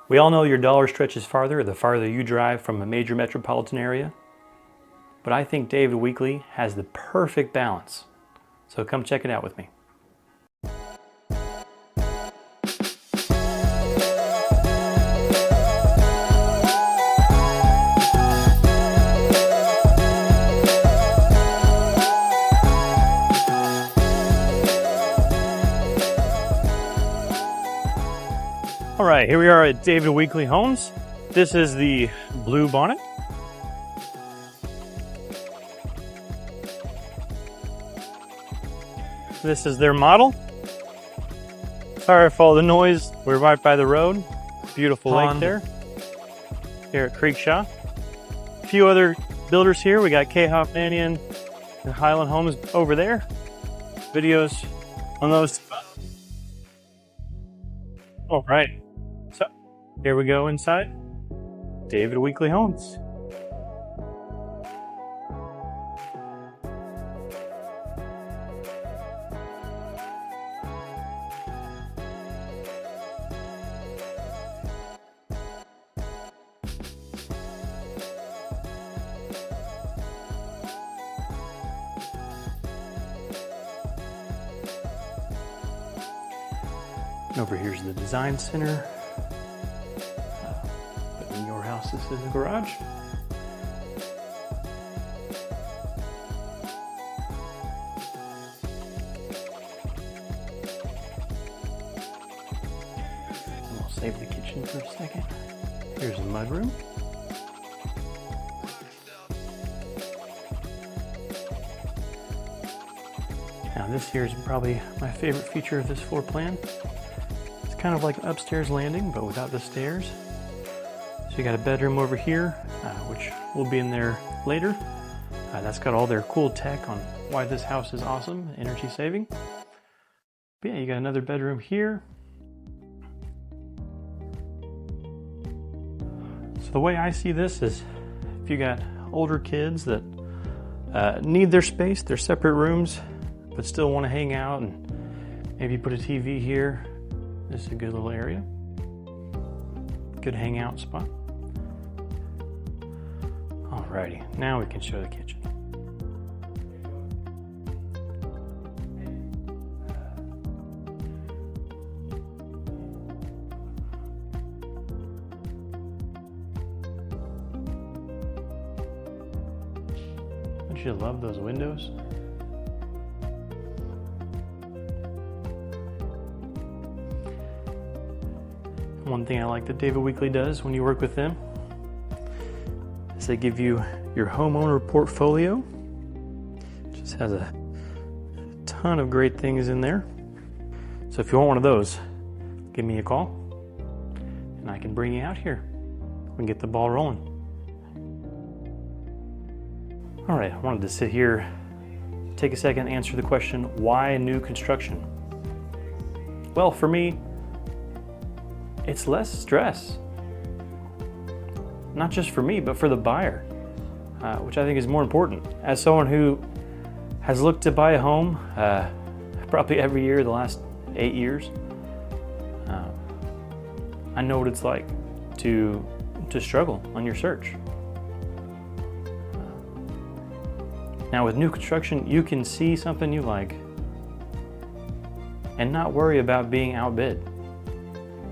We all know your dollar stretches farther the farther you drive from a major metropolitan area. But I think David Weekley has the perfect balance. So come check it out with me. All right, here we are at David Weekley Homes. This is the Blue Bonnet. This is their model. Sorry for all the noise. We're right by the road. Beautiful lake there. Here at Creekshaw. A few other builders here. We got K. Hoffmanian and Highland Homes over there. Videos on those. All right. So here we go inside David Weekley Homes. Over here's the design center. But in your house, this is a garage. And we'll save the kitchen for a second. Here's a mudroom. Now this here is probably my favorite feature of this floor plan. Kind of like an upstairs landing, but without the stairs. So you got a bedroom over here, which will be in there later. That's got all their cool tech on why this house is awesome, energy saving. But yeah, you got another bedroom here. So the way I see this is, if you got older kids that need their space, their separate rooms, but still want to hang out, and maybe put a TV here. This is a good little area. Good hangout spot. Alrighty, now we can show the kitchen. Don't you love those windows? One thing I like that David Weekley does when you work with them is they give you your homeowner portfolio. It just has a ton of great things in there. So if you want one of those, give me a call and I can bring you out here. We can get the ball rolling. All right, I wanted to sit here, take a second, answer the question, why new construction? Well, for me, it's less stress. Not just for me, but for the buyer, which I think is more important. As someone who has looked to buy a home probably every year the last 8 years, I know what it's like to struggle on your search. Now with new construction, you can see something you like and not worry about being outbid.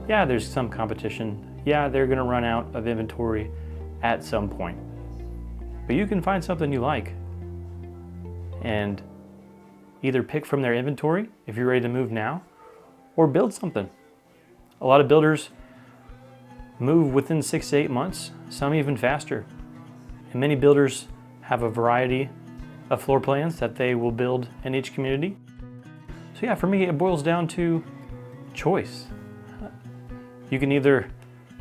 Yeah, there's some competition. Yeah, they're gonna run out of inventory at some point. But you can find something you like and either pick from their inventory if you're ready to move now, or build something. A lot of builders move within 6 to 8 months, some even faster. And many builders have a variety of floor plans that they will build in each community. So yeah, for me, it boils down to choice. You can either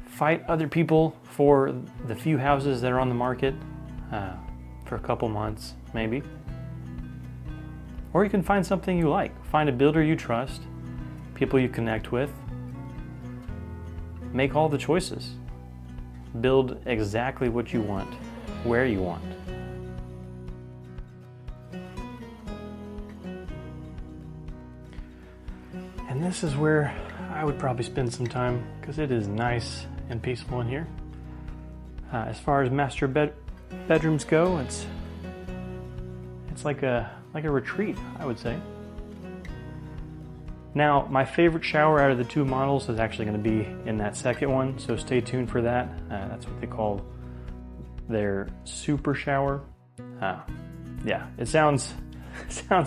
fight other people for the few houses that are on the market for a couple months, maybe. Or you can find something you like. Find a builder you trust, people you connect with. Make all the choices. Build exactly what you want, where you want. And this is where I would probably spend some time because it is nice and peaceful in here. As far as master bedrooms go, it's like a retreat, I would say. Now, my favorite shower out of the two models is actually going to be in that second one, so stay tuned for that. That's what they call their super shower. Yeah, it sounds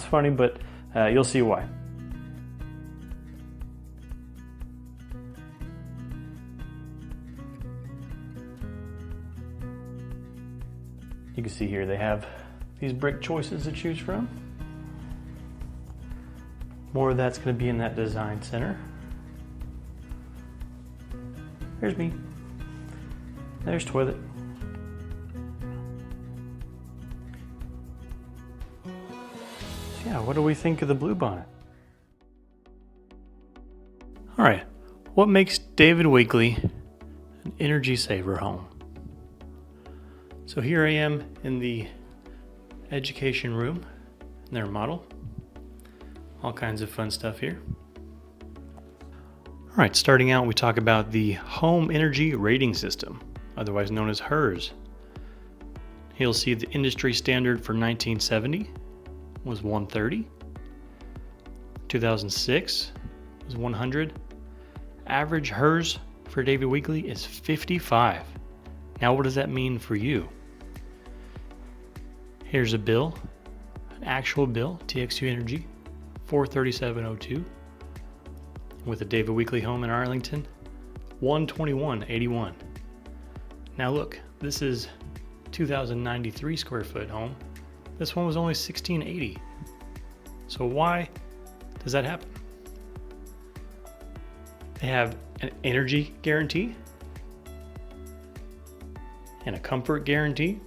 funny, but you'll see why. You can see here they have these brick choices to choose from. More of that's going to be in that design center. There's me. There's toilet. So yeah, what do we think of the Bluebonnet? All right, what makes David Weekley an energy saver home? So here I am in the education room in their model. All kinds of fun stuff here. All right, starting out, we talk about the Home Energy Rating System, otherwise known as HERS. You'll see the industry standard for 1970 was 130. 2006 was 100. Average HERS for David Weekley is 55. Now, what does that mean for you? Here's a bill, an actual bill, TXU Energy, $437.02, with a David Weekley home in Arlington, $121.81. Now look, this is 2,093 square foot home. This one was only $1,680. So why does that happen? They have an energy guarantee and a comfort guarantee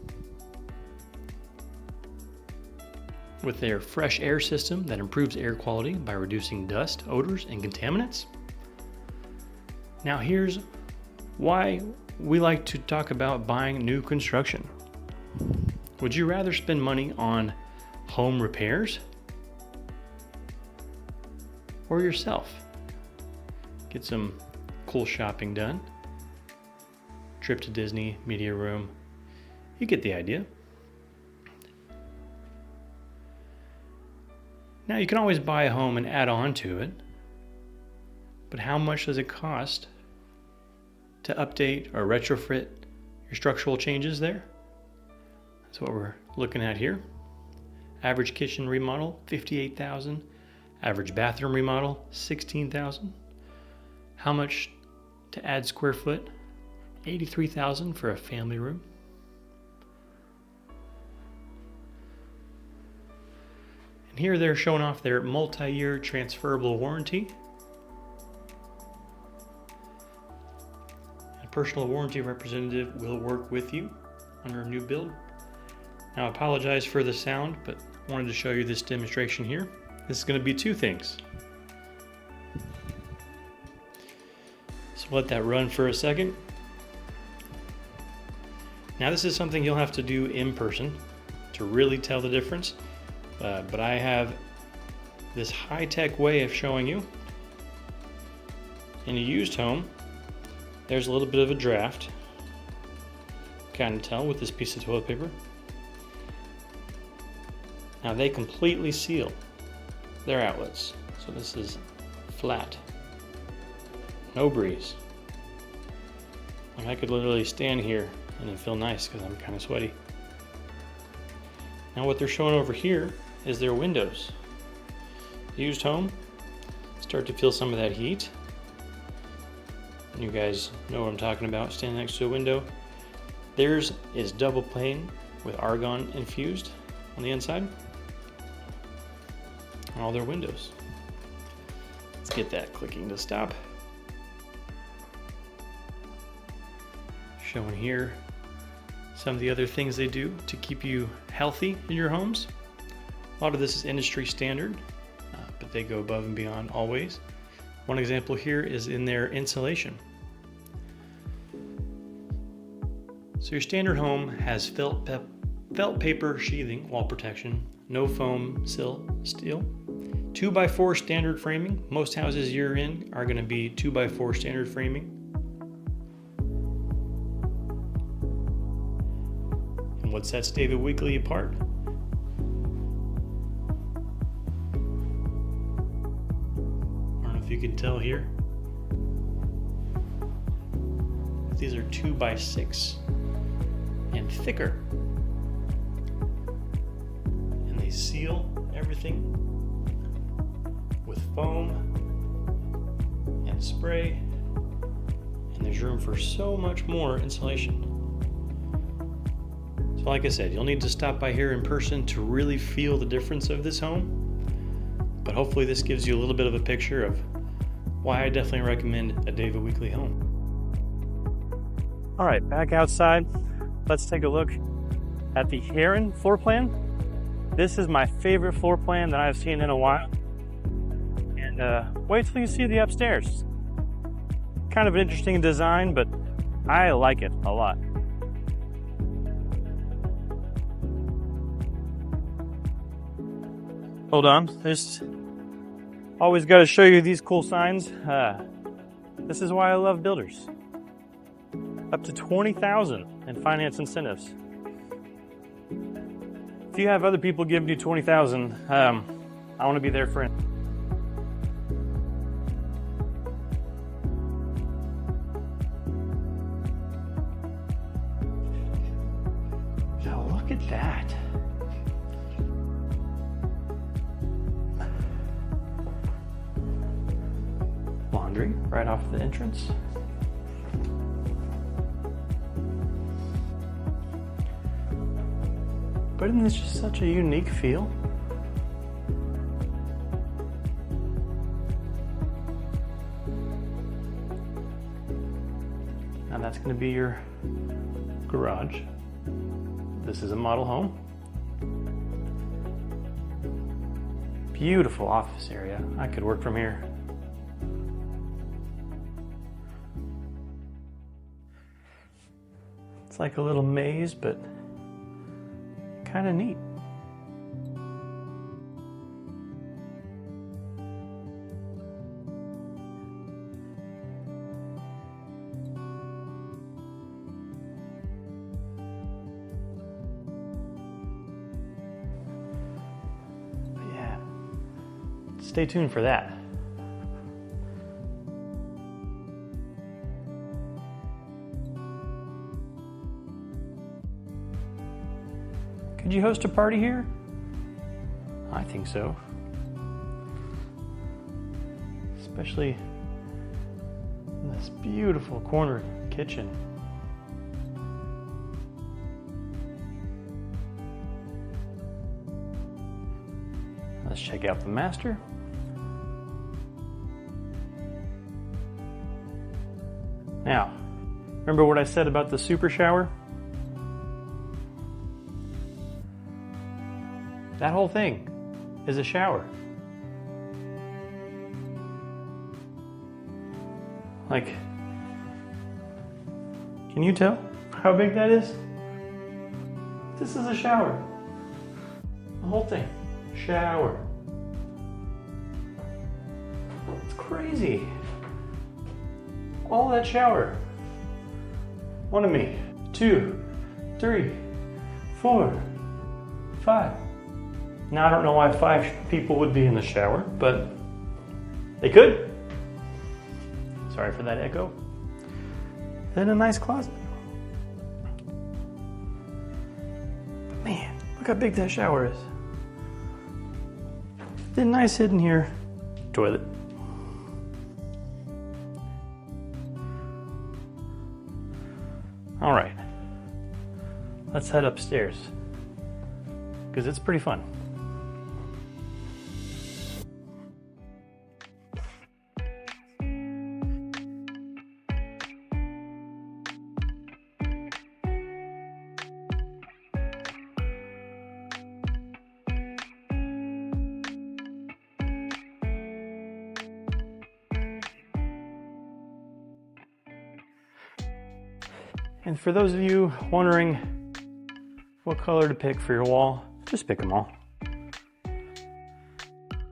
with their fresh air system that improves air quality by reducing dust, odors, and contaminants. Now here's why we like to talk about buying new construction. Would you rather spend money on home repairs or yourself? Get some cool shopping done, trip to Disney, media room, you get the idea. Now you can always buy a home and add on to it, but how much does it cost to update or retrofit your structural changes there? That's what we're looking at here. Average kitchen remodel, $58,000. Average bathroom remodel, $16,000. How much to add square foot? $83,000 for a family room. And here they're showing off their multi-year transferable warranty. A personal warranty representative will work with you on your new build. Now I apologize for the sound, but I wanted to show you this demonstration here. This is going to be two things. So let that run for a second. Now this is something you'll have to do in person to really tell the difference, but I have this high-tech way of showing you. In a used home, there's a little bit of a draft. Kind of tell with this piece of toilet paper. Now they completely seal their outlets, so this is flat, no breeze. Like I could literally stand here and it'd feel nice because I'm kind of sweaty. Now what they're showing over here is their windows. Used home, start to feel some of that heat. You guys know what I'm talking about, standing next to a window. Theirs is double pane with argon infused on the inside. On all their windows. Let's get that clicking to stop. Showing here some of the other things they do to keep you healthy in your homes. A lot of this is industry standard, but they go above and beyond always. One example here is in their insulation. So your standard home has felt paper sheathing, wall protection, no foam sill steel, 2x4 standard framing. Most houses you're in are going to be 2x4 standard framing. And what sets David Weekley apart? I don't know if you can tell here. These are 2x6 and thicker. And they seal everything with foam and spray. And there's room for so much more insulation. So like I said, you'll need to stop by here in person to really feel the difference of this home. But hopefully this gives you a little bit of a picture of why I definitely recommend a David Weekley home. All right, back outside. Let's take a look at the Heron floor plan. This is my favorite floor plan that I've seen in a while. And wait till you see the upstairs. Kind of an interesting design, but I like it a lot. Hold on, there's always got to show you these cool signs. This is why I love builders. Up to $20,000 in finance incentives. If you have other people giving you $20,000, I want to be their friend. Now look at that. Laundry right off the entrance. But isn't this just such a unique feel? Now that's going to be your garage. This is a model home. Beautiful office area. I could work from here. It's like a little maze, but kind of neat. But yeah, stay tuned for that. Could you host a party here? I think so. Especially in this beautiful corner kitchen. Let's check out the master. Now, remember what I said about the super shower? That whole thing is a shower. Like, can you tell how big that is? This is a shower. The whole thing. Shower. It's crazy. All that shower. 1 of me. 2, 3, 4, 5. Now, I don't know why 5 people would be in the shower, but they could. Sorry for that echo. Then a nice closet. But man, look how big that shower is. Then nice hidden here toilet. All right, let's head upstairs because it's pretty fun. And for those of you wondering what color to pick for your wall, just pick them all.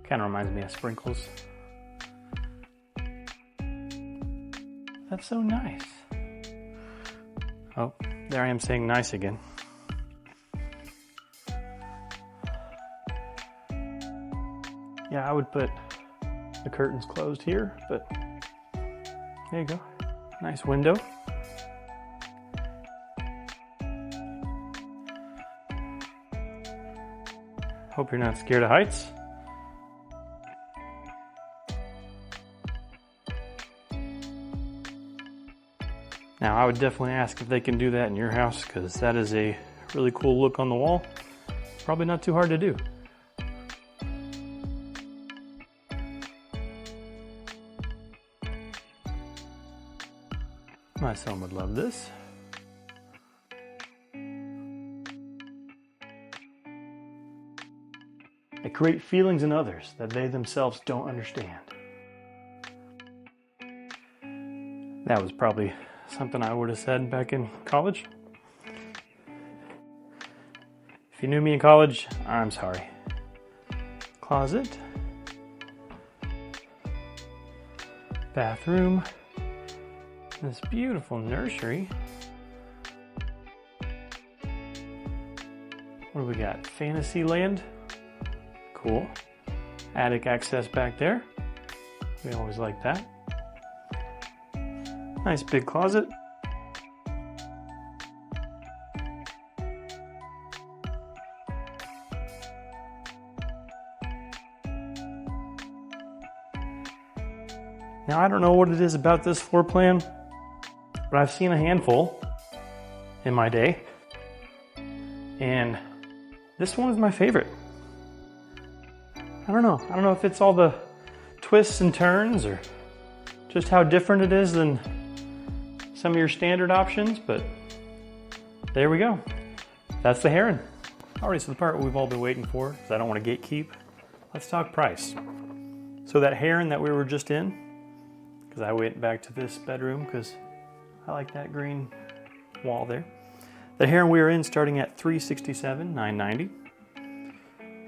Okay, Kind of reminds me of sprinkles. That's so nice. Oh, there I am saying nice again. Yeah, I would put the curtains closed here, but there you go. Nice window. Hope you're not scared of heights. Now, I would definitely ask if they can do that in your house, because that is a really cool look on the wall. Probably not too hard to do. My son would love this. They create feelings in others that they themselves don't understand. That was probably something I would have said back in college. If you knew me in college, I'm sorry. Closet. Bathroom. This beautiful nursery. What do we got? Fantasyland. Cool. Attic access back there. We always like that. Nice big closet. Now, I don't know what it is about this floor plan, but I've seen a handful in my day, and this one is my favorite. I don't know if it's all the twists and turns or just how different it is than some of your standard options, but there we go. That's the heron. Alright, so the part we've all been waiting for, because I don't want to gatekeep. Let's talk price. So that heron that we were just in, because I went back to this bedroom because I like that green wall there. The heron we were in starting at $367,990.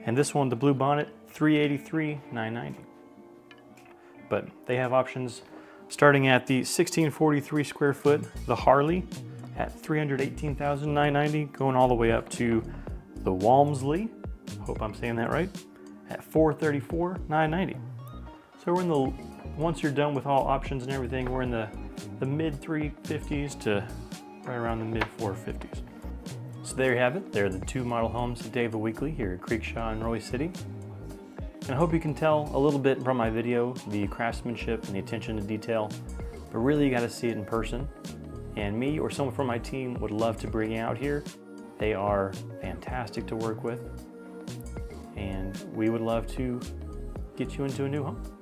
And this one, the blue bonnet, $383,990. But they have options starting at the 1643 square foot, the Harley at $318,990, going all the way up to the Walmsley, hope I'm saying that right, at $434,990. So we're in the, once you're done with all options and everything, we're in the mid 350s to right around the mid 450s. So there you have it. There are the two model homes of David Weekley here at Creekshaw in Royse City. And I hope you can tell a little bit from my video, the craftsmanship and the attention to detail, but really you got to see it in person. And me or someone from my team would love to bring you out here. They are fantastic to work with, and we would love to get you into a new home.